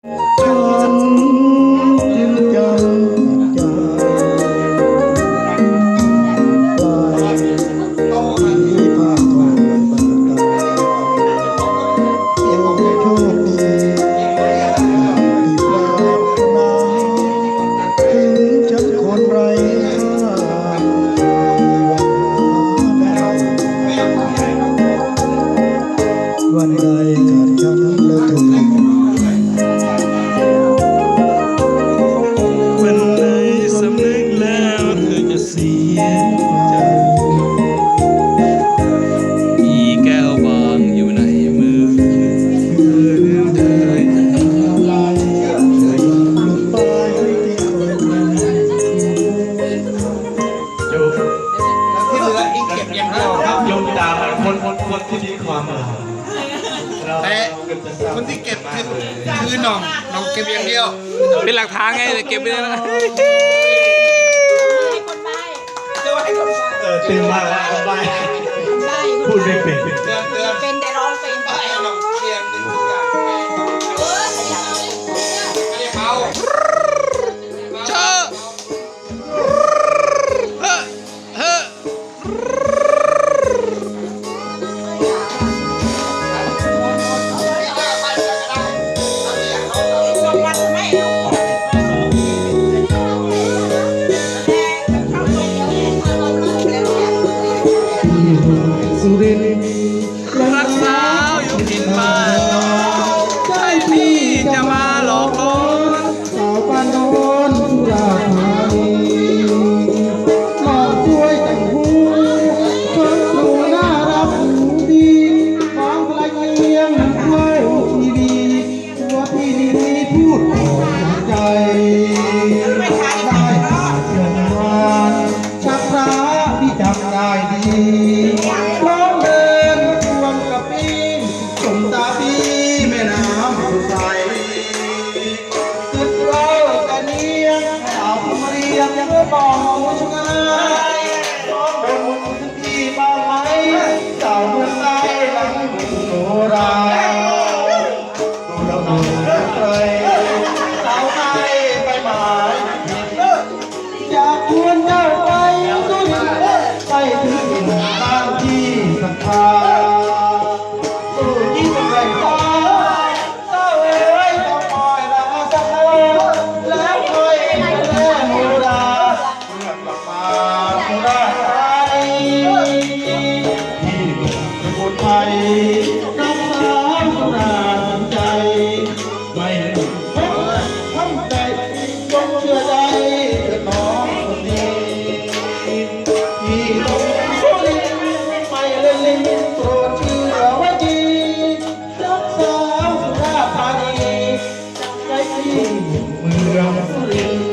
ฉันจึงจำใจว่าที่ภาคทองปากตาโอ้โชคดีที่ปรารถนาถึงฉันคนไร้ค่าวันใดขาดฉันแล้วเธอวันไหนสำนึกแล้วเธอจะเสียใจมีแก้วบางอยู่ในมือเธอลืมเธออะไรเธอยังลงไปที่เคยมาโยมที่เหลืออีกเก็บอย่างเดียวครับโยมด่าคนที่มีความแต่คนที่เก็บคือน้องเก็บอย่างเดียวเป็นหลักฐานไงแต่เก็บไม่ได้นะตื่นมาแล้วคนใบ้พูดไม่เป็นเป็นแต่ร้องเป็นไปลองเรียนทุกอย่างไม่ได้เมาเชอเฮ้เฮ้สุรินทร์รักสาวอยู่ที่บ้านนอนใช่พี่จะมาหลอกล้อนสาวบ้านโน้นสุราษฎร์ธานีหล่อสวยแต่งหูเพิ่งดูน่ารักดีมองไกลเคียงเข้าทีวีตัวพี่ดีพูดออกจากใจได้ขาดเงินวานชักพระพี่จำได้ดีร้องเดินควงกับพี่สมตาพี่แม่น้ำใสตึกเรากันเนียงสาวมาเรียงเพื่อบอกชงายร้องบนที่บ้างไหมสาวเมืองใต้หลังโนราดูเราดูใครสาวไทยไปหมายอยากชวนเจ้าไปสุดไปถึงบ้านที่ศรัทธาสู้ยิ่งใหญ่ฟ้าเจ้าเอ๋ยต้องคอยรอสักเมื่อแล้วคอยไปแล่โนราเมื่อกลับมาสุราษฎร์ธานีที่เมืองสมุทรไทยน้องสาวสุราษฎร์ใจไม่หลุดทำใจจงเชื่อใจเถิดน้องคนนี้ที่ลงสุรินทร์ไม่เล่นลิ้นโปรดเชื่อไว้ดีรักสาวสุราษฎร์ธานีใจที่เมืองสุรินทร์